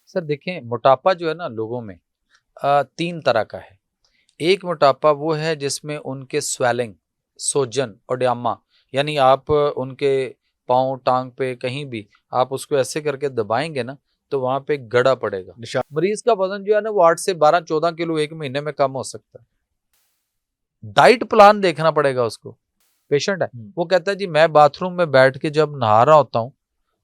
Sir देखें, मोटापा जो है ना लोगों में तीन तरह का है। एक मोटापा वो है जिसमें उनके स्वेलिंग, सोजन, ओडियामा, यानी आप उनके पाँव टांग पे कहीं भी आप उसको ऐसे करके दबाएंगे ना तो वहां पे गड़ा पड़ेगा। निशान। मरीज का वजन जो है ना वो 8 से 12-14 किलो एक महीने में कम हो सकता है। डाइट प्लान देखना पड़ेगा उसको। पेशेंट है, वो कहता है जी मैं बाथरूम में बैठ के जब नहा रहा होता हूँ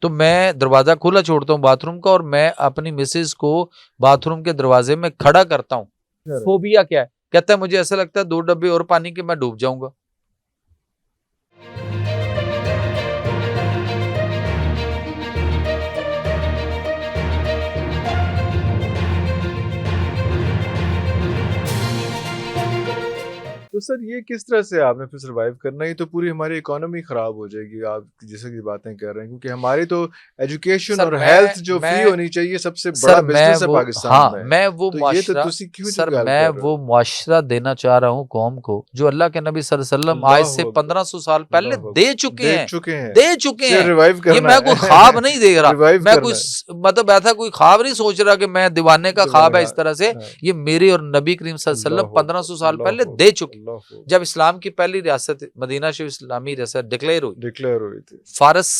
तो मैं दरवाजा खुला छोड़ता हूँ बाथरूम का और मैं अपनी मिसेज को बाथरूम के दरवाजे में खड़ा करता हूँ। फोबिया क्या है? कहता है मुझे ऐसा लगता है 2 डब्बे और पानी के मैं डूब जाऊंगा। तो सर ये किस तरह से आपने फिर सर्वाइव करना, ये तो पूरी हमारी इकोनॉमी खराब हो जाएगी आप जैसे की बातें कर रहे हैं, क्योंकि हमारी तो एजुकेशन सर और हेल्थ जो फ्री मैं होनी चाहिए सबसे बड़ा सर मैं बिजनेस है वो पाकिस्तान हाँ में। मैं वो तो ये तो मुआशरा तुसी क्यों जो सर गल मैं कर रहे वो हो। मुआशरा देना चाह रहा हूँ कौम को जो अल्लाह के नबी सल्लल्लाहु अलैहि वसल्लम आज अल्लाह से अकबर, 1500 साल पहले अल्लाह दे अकबर, चुके दे हैं। चुके हैं। दे चुके सिर्फ हैं। रिवाइव ये करना मैं कोई ख्वाब है। नहीं दे रहा। रिवाइव मैं कोई करना है। मतलब ऐसा कोई ख्वाब नहीं सोच रहा कि मैं दीवाने का दीवाने ख्वाब है का। इस तरह से। हाँ। ये मेरे और नबी करीम सल्लल्लाहु अलैहि अल्लाह वसल्लम अकबर, 1500 साल अल्लाह पहले अकबर, दे चुके। अल्लाह अकबर। जब इस्लाम की पहली रियासत मदीना शरीफ इस्लामी रियासत डिक्लेयर हुई, डिक्लेयर हुई थी। फारस,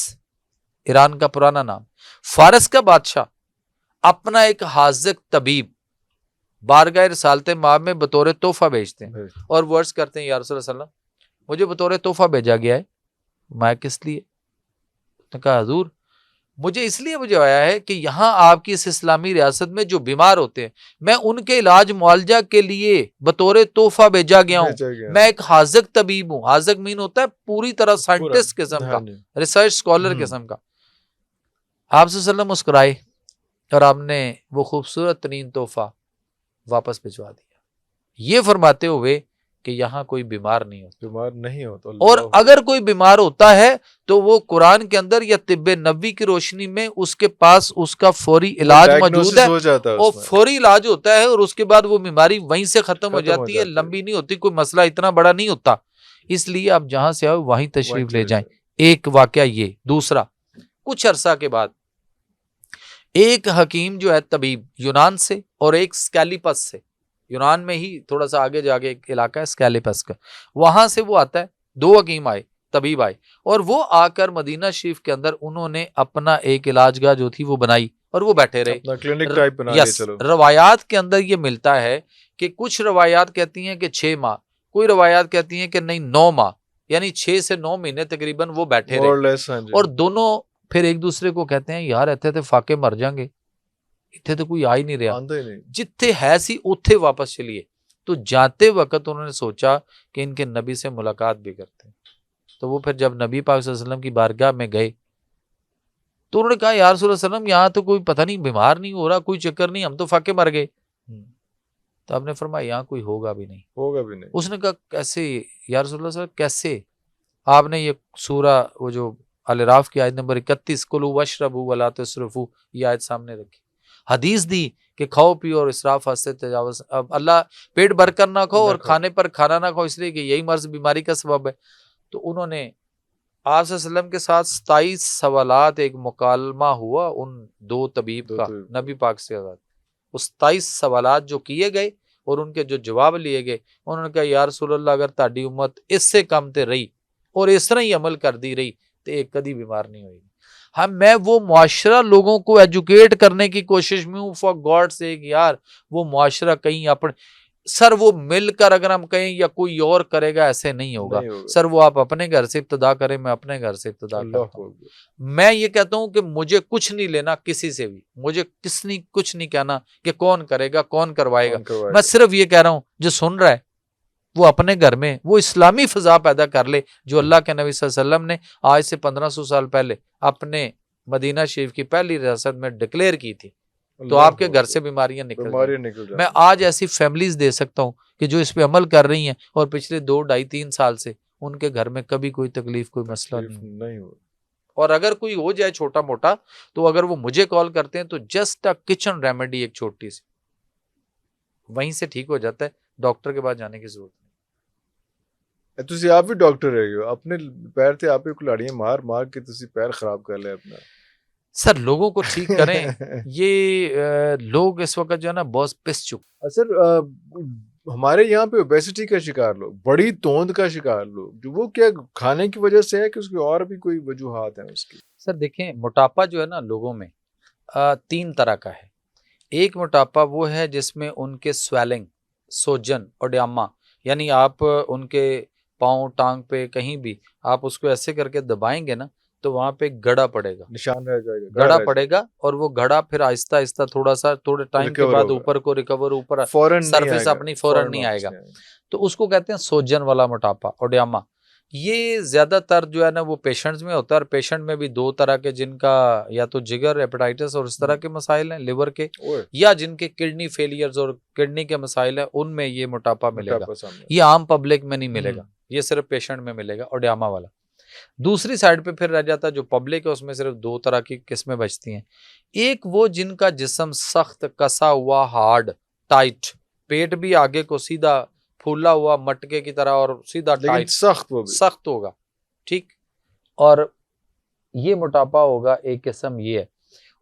ईरान का पुराना नाम, फारस का बादशाह अपना एक हाजिक तबीब बारगाह रिसालत माब में बतौर तोहफा भेजते हैं और वर्ड्स करते हैं या रसूल सल्लल्लाहु अलैहि वसल्लम मुझे बतौर तोहफा भेजा गया है। मैं किस लिए? उसने कहा हजूर मुझे इसलिए मुझे आया है कि यहाँ आपकी इस इस्लामी रियासत में जो बीमार होते हैं मैं उनके इलाज मुआलजा के लिए बतौर तोहफा भेजा गया हूँ। भेजा गया। मैं एक हाजिक तबीब हूँ। हाजिक मीन होता है पूरी तरह पूरा। साइंटिस्ट किस्म हाँ का, जी। रिसर्च स्कॉलर किस्म का। आप सल्लल्लाहु मुस्कुराए और आपने वो खूबसूरत तरीन तोहफा वापस भिजवा दिया, ये फरमाते हुए कि यहाँ कोई बीमार नहीं होता। बीमार नहीं हो तो और अल्लाह अगर कोई बीमार होता है तो वो कुरान के अंदर या तिब्बे नबी की रोशनी में उसके पास उसका फौरी वो इलाज मौजूद डायग्नोसिस है हो जाता है और उसमें। फौरी इलाज होता है और उसके बाद वो बीमारी वहीं से खत्म हो खत्म हो जाती है, जाती है। लंबी नहीं होती, कोई मसला इतना बड़ा नहीं होता। इसलिए आप जहां से आओ वहीं वहीं तशरीफ ले चले जाएं। जाए। एक वाकया ये। दूसरा, कुछ अरसा के बाद एक हकीम जो है तबीब यूनान से और एक स्कैलिपस से, यूनान में ही थोड़ा सा आगे जाके एक इलाका है स्कैलिपस का, वहां से वो आता है। 2 हकीम आए, तबीब आए और वो आकर मदीना शरीफ के अंदर उन्होंने अपना एक इलाजगाह जो थी वो बनाई और वो बैठे रहे। अपना क्लिनिक टाइप बना लिया। यस, चलो। रवायात के अंदर ये मिलता है कि कुछ रवायात कहती हैं कि 6 माह, कोई रवायात कहती हैं कि नहीं 9 माह, यानी 6 से 9 महीने तकरीबन वो बैठे रहे। More less. हाँ जी। और दोनों फिर एक दूसरे को कहते हैं यार इतने तो फाके मर जाएंगे, इतने तो कोई आ ही नहीं रहा, आंदा ही नहीं। जिथे है सी उथे वापस चलिए। तो जाते वक्त उन्होंने सोचा कि इनके नबी से मुलाकात भी करते हैं। तो वो फिर जब नबी पाक सल्लल्लाहु अलैहि वसल्लम की बारगाह में गए तो उन्होंने कहा यार रसूल सल्लम यहाँ तो कोई पता नहीं बीमार नहीं हो रहा, कोई चक्कर नहीं, हम तो फाके मर गए। तो आपने फरमाया यहाँ कोई होगा भी नहीं। होगा भी नहीं। उसने कहा कैसे या रसूल सल्लम कैसे? आपने ये सूरा वो जो अल-राफ की आयत नंबर 31 कुलू वशरबू वला तसरफू ये आयत सामने रखी, हदीस दी कि खाओ पियो और इसराफ हस्ते तजावज। अब अल्लाह पेट भरकर ना खाओ और खाने पर खाना ना खाओ इसलिए कि यही मर्ज बीमारी का सबब है। तो उन्होंने आप सल्लम के साथ 27 सवालात एक मुकालमा हुआ उन 2 तबीब का नबी पाक से। उस 27 सवालात जो किए गए और उनके जो जवाब लिए गए, उन्होंने कहा या रसूल अल्लाह अगर ताड़ी उम्मत इससे कम ते रही और इस तरह ही अमल कर दी रही तो एक कभी बीमार नहीं होगी। हाँ, मैं वो मुआशरा लोगों को एजुकेट करने की कोशिश में हूँ फॉर गॉड से यार वो मुआशरा कहीं अपने सर वो मिलकर अगर हम कहें या कोई और करेगा ऐसे नहीं होगा। सर वो आप अपने घर से इब्तदा करें, मैं अपने घर से इब्तदा करता हूँ। मैं ये कहता हूँ कि मुझे कुछ नहीं लेना किसी से भी, मुझे किसने कुछ नहीं कहना कि कौन करेगा कौन करवाएगा। मैं सिर्फ ये कह रहा हूँ जो सुन रहा है वो अपने घर में वो इस्लामी फिजा पैदा कर ले जो अल्लाह के नबी सल्लल्लाहु अलैहि वसल्लम ने आज से 1500 साल पहले अपने मदीना शरीफ की पहली रियासत में डिक्लेयर की थी। तो आपके घर से बीमारियां निकल जाएंगी। मैं आज ऐसी फैमिलीज दे सकता हूं कि जो इस पे अमल कर रही हैं और पिछले 2, 2.5, 3 साल से उनके घर में कभी कोई तकलीफ कोई मसला नहीं हो। और अगर कोई हो जाए छोटा मोटा तो अगर वो मुझे कॉल करते हैं तो जस्ट अ किचन रेमेडी एक छोटी सी वहीं से ठीक हो जाता है, डॉक्टर के पास जाने की जरूरत नहीं। ਤੁਸੀਂ ਆਪ ਵੀ ਡਾਕਟਰ ਹੈਗੇ ਹੋ, ਆਪਣੇ ਪੈਰ ਤੇ ਆਪੇ ਕੁਲਾੜੀਆਂ ਮਾਰ ਮਾਰ ਕੇ ਤੁਸੀਂ ਪੈਰ ਖਰਾਬ ਕਰ ਲਿਆ ਆਪਣਾ। सर लोगों को ठीक करें, ये लोग इस वक्त जो है ना बहुत पिस चुके। सर हमारे यहाँ पे ओबेसिटी का शिकार लोग, बड़ी तोंद का शिकार लोग, जो वो क्या खाने की वजह से है कि उसकी और भी कोई वजूहात हैं उसकी? सर देखें, मोटापा जो है ना लोगों में 3 तरह का है। एक मोटापा वो है जिसमें उनके स्वेलिंग, सोजन, ओडियामा, यानी आप उनके पाँव टांग पे कहीं भी आप उसको ऐसे करके दबाएंगे ना तो वहां पे गड़ा पड़ेगा, निशान रह जाएगा, गड़ा रह पड़ेगा, और वो गड़ा फिर आहिस्ता आहिस्ता थोड़ा सा थोड़े टाइम के रिकवर बाद होगा, ऊपर को रिकवर, ऊपर फौरन नहीं सरफेस आएगा, अपनी फौरन नहीं वापस आएगा। नहीं आएगा। तो उसको कहते हैं सोजन वाला मोटापा, ओडियामा। ये ज्यादातर जो है ना वो पेशेंट्स में होता है, और पेशेंट में भी 2 तरह के, जिनका या तो जिगर, हेपेटाइटिस और इस तरह के मसाइल हैं लिवर के, ओए, या जिनके किडनी फेलियर्स और किडनी के मसाइल हैं, उनमें ये मोटापा मिलेगा। मोटापा सामने। ये आम पब्लिक में नहीं मिलेगा, ये सिर्फ पेशेंट में मिलेगा, ओडियामा वाला। दूसरी साइड पे फिर रह जाता है जो पब्लिक है, उसमें सिर्फ 2 तरह की किस्में बचती हैं। एक वो जिनका जिस्म सख्त, कसा हुआ, हार्ड, टाइट, पेट भी आगे को सीधा फूला हुआ मटके की तरह और सीधा लेकिन टाइट, सख्त, वो भी सख्त होगा, ठीक। और ये मोटापा होगा, एक किस्म ये है।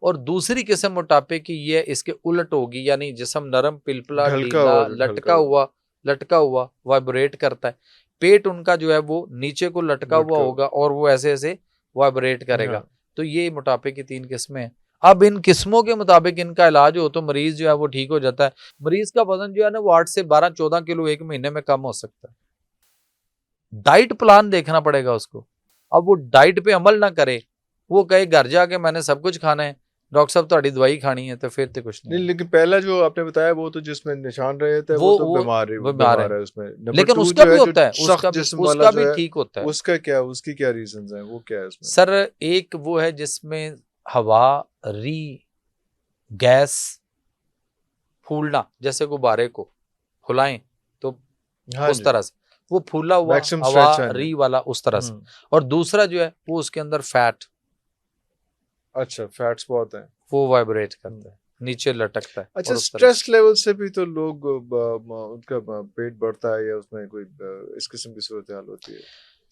और दूसरी किस्म मोटापे की ये है, इसके उलट होगी, यानी जिस्म नरम, पिलपला, ढलका ढीला, हुआ, जो ढलका हुआ। लटका हुआ, वाइब्रेट करता है। पेट उनका जो है वो नीचे को लटका हुआ लटका होगा और वो ऐसे ऐसे वाइब्रेट करेगा। हाँ। तो ये मोटापे की 3 किस्में हैं। अब इन किस्मों के मुताबिक इनका इलाज हो तो मरीज जो है वो ठीक हो जाता है। मरीज का वजन जो है ना वो 8 से 12-14 किलो 1 महीने में कम हो सकता है। डाइट प्लान देखना पड़ेगा उसको। अब वो डाइट पे अमल ना करे, वो कहे घर जाके मैंने सब कुछ खाना है, डॉक्टर साहब तुम्हारी दवाई खानी है, तो फिर तो कुछ नहीं, नहीं। लेकिन पहला जो आपने बताया वो तो जिसमें निशान रहे थे वो तो बीमार है उसमें। नंबर लेकिन 2 उसका जो भी है, होता जो है, सख्त जिस्म वाला उसका जो भी है, ठीक होता है। उसका क्या, उसकी क्या रीजंस हैं, वो क्या है उसमें? सर एक वो है जिसमें हवा, री, गैस फूलना, जैसे गुब्बारे को फुलाएं तो हाँ उस जी, तरह से वो फूला हुआ, मैक्सिमम हवा, स्ट्रेच। हाँ जी। री वाला उस तरह से। और दूसरा जो है वो उसके अंदर फैट, अच्छा, फैट्स बहुत हैं। वो वाइब्रेट करता है, नीचे लटकता है। अच्छा, और उस तरह से। स्ट्रेस लेवल से भी तो लोग उनका पेट बढ़ता है या उसमें कोई इस किस्म की सूरत हाल होती है?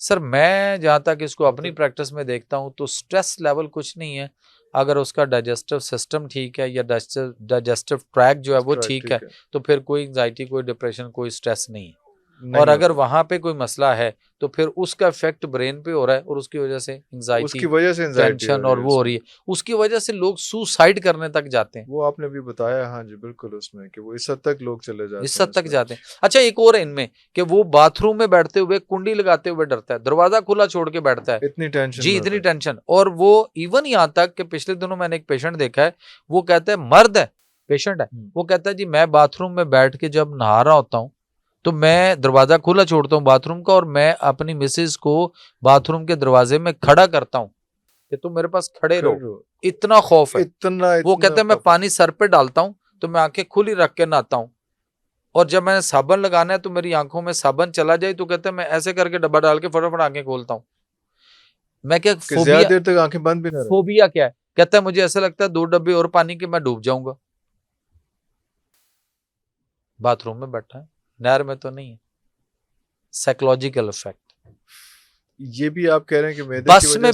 सर मैं जहाँ तक इसको अपनी मतलब प्रैक्टिस में देखता हूँ तो स्ट्रेस लेवल कुछ नहीं है। अगर उसका डाइजेस्टिव सिस्टम ठीक है या डाइजेस्टिव ट्रैक जो है वो ठीक है, तो फिर कोई एंजाइटी, कोई डिप्रेशन, कोई स्ट्रेस नहीं है। और अगर वहां पे कोई मसला है तो फिर उसका इफेक्ट ब्रेन पे हो रहा है और उसकी वजह से एंजाइटी, उसकी वजह से एंजाइटी टेंशन और वो हो रही है। उसकी वजह से लोग सुसाइड करने तक जाते हैं। वो आपने भी बताया, हाँ जी बिल्कुल, उसमें कि वो इस हद तक लोग चले जाते हैं, इस हद तक जाते हैं। अच्छा एक और है इनमें कि वो बाथरूम में बैठते हुए कुंडी लगाते हुए डरता है, दरवाजा खुला छोड़ के बैठता है, इतनी टेंशन जी में इतनी होता है। टेंशन। और वो इवन यहाँ तक कि पिछले दिनों मैंने एक पेशेंट देखा है, वो कहता है, मर्द है, पेशेंट है, वो कहता है जी मैं बाथरूम में बैठ के जब नहा रहा होता हूँ तो मैं दरवाजा खुला छोड़ता हूँ बाथरूम का और मैं अपनी मिसेज को बाथरूम के दरवाजे में खड़ा करता हूँ कि तुम मेरे पास खड़े रहो, इतना खौफ है। वो कहता है मैं पानी सर पे डालता हूँ तो मैं आंखें खुली रख के नहाता हूँ, और जब मैंने साबन लगाना है तो मेरी आंखों में साबन चला जाए तो कहते हैं मैं ऐसे करके डब्बा डाल के फटाफट आंखें खोलता हूँ। मैं क्या ज्यादा देर तक आंखें बंद भी ना रहे। फोबिया क्या है? कहता है मुझे ऐसा लगता है 2 डब्बे और पानी के मैं डूब जाऊंगा। बाथरूम में बैठा है, नहर में तो नहीं है। Psychological effect. ये भी आप कह रहे हैं कि मैदे की बस वजह में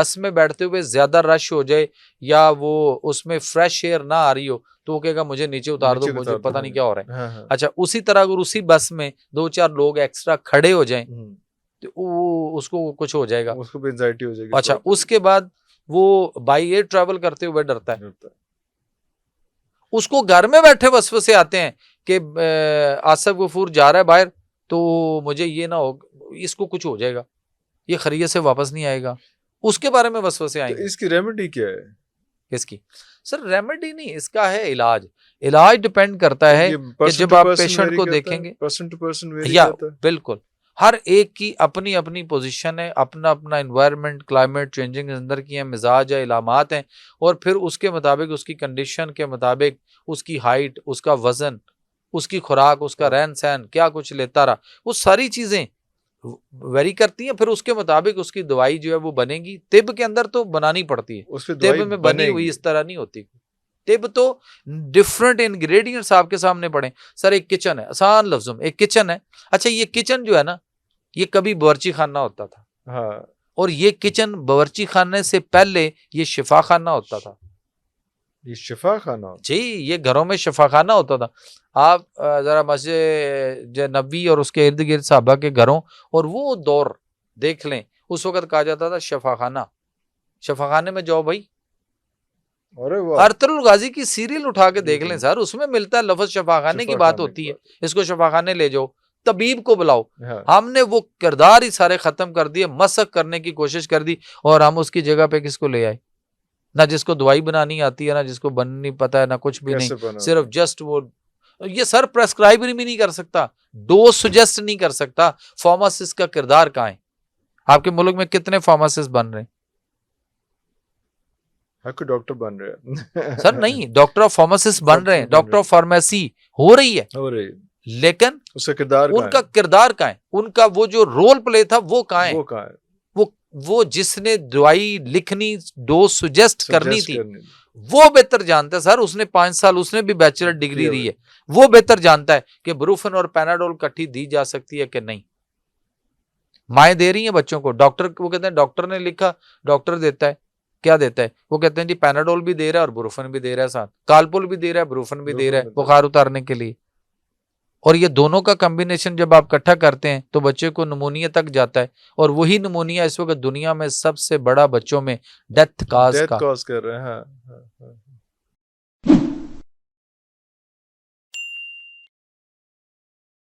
से बैठते हुए ज्यादा रश हो जाए या वो उसमें फ्रेश एयर ना आ रही हो तो वो कहेगा मुझे नीचे उतार दो, मुझे पता नहीं क्या हो रहा है। हाँ। अच्छा उसी तरह अगर उसी बस में 2-4 लोग एक्स्ट्रा खड़े हो जाएं तो उसको कुछ हो जाएगा, उसको भी एंजाइटी हो जाएगी। अच्छा उसके बाद वो बाई एयर ट्रैवल करते हुए डरता है। उसको घर में बैठे वसवसे आते हैं कि आसिफ गफूर जा रहा है बाहर तो मुझे ये ना हो, इसको कुछ हो जाएगा, ये खरीद से वापस नहीं आएगा, उसके बारे में वसवसे आएंगे। तो इसकी रेमेडी क्या है? इसकी सर रेमेडी नहीं, इसका है इलाज। इलाज डिपेंड करता है कि जब आप पेशेंट को देखेंगे, पर्सन टू पर्सन वेरी या करता है। बिल्कुल हर एक की अपनी अपनी पोजीशन है, अपना अपना एनवायरनमेंट, क्लाइमेट चेंजिंग अंदर की है, मिजाज है, इलामात हैं, और फिर उसके मुताबिक, उसकी कंडीशन के मुताबिक, उसकी हाइट, उसका वजन, उसकी खुराक, उसका रहन सहन, क्या कुछ लेता रहा, वो सारी चीजें वेरी करती हैं। फिर उसके मुताबिक उसकी दवाई जो है वो बनेगी। तिब के अंदर तो बनानी पड़ती है, तिब में बनी हुई इस तरह नहीं होती। तिब तो डिफरेंट इंग्रेडिएंट्स आपके सामने पड़े। सर एक किचन है, आसान लफ्जों में एक किचन है। अच्छा ये किचन जो है ना, ये कभी बावर्ची खाना होता था। हाँ। और ये किचन बावर्ची खाने से पहले ये शिफा खाना होता था। ये शिफा खाना होता जी, ये घरों में शिफा खाना होता था। आप जरा मस्जिद नबी और उसके इर्द गिर्द साहबा के घरों और वो दौर देख लें, उस वक्त कहा जाता था शिफा खाना। शिफा खाने में जाओ भाई, है। अरे वाह, अरतुल गाजी की सीरियल उठा के देख लें बिल्कुल। सर, उसमें मिलता है लफ्ज शिफा खाने की शिफा बात खाने होती की है। इसको शिफा खाने ले जाओ, तबीब को बुलाओ। हाँ, हमने वो किरदार ही सारे खत्म कर दिए, मसक करने की कोशिश कर दी, और हम उसकी जगह पे किसको ले आए? ना जिसको दवाई बनानी आती है, ना जिसको बननी पता है, ना कुछ भी नहीं। कैसे बना? सिर्फ जस्ट वो, ये सर प्रेस्क्राइब भी नहीं कर सकता, डोज सुजेस्ट नहीं कर सकता। फार्मासिस्ट का किरदार कहाँ है? आपके मुल्क में कितने फार्मासिस्ट बन रहे हैं? आपके डॉक्टर बन रहे हैं। सर नहीं, डॉक्टर ऑफ फार्मासिस्ट बन रहे हैं, बन रहे डॉक्टर ऑफ फार्मेसी हो रही है, हो रही, लेकिन उसका किरदार कहाँ उनका है? किरदार कहाँ है? उनका वो जो रोल प्ले था वो कहाँ है? वो कहाँ है? वो जिसने दवाई लिखनी, डोज सुजेस्ट करनी Suggest थी, करनी। वो बेहतर जानता है सर। उसने 5 साल, उसने भी बैचलर डिग्री किया ली है, वो बेहतर जानता है कि ब्रूफेन और पैनाडोल इकट्ठी दी जा सकती है कि नहीं। माएँ दे रही हैं बच्चों को, डॉक्टर वो कहते हैं डॉक्टर ने लिखा, डॉक्टर देता है, क्या देता है? वो कहते हैं जी पैनाडोल भी दे रहा है और ब्रूफेन भी दे रहा है, साथ कालपुल भी दे रहा है, ब्रूफेन भी दे रहा है ब्रूफेन भी दे बुखार उतारने के लिए। और ये दोनों का कॉम्बिनेशन जब आप इकट्ठा करते हैं तो बच्चे को निमोनिया तक जाता है, और वही निमोनिया इस वक्त दुनिया में सबसे बड़ा बच्चों में डेथ काज डेथ का कॉज कर रहे हैं। हाँ, हाँ।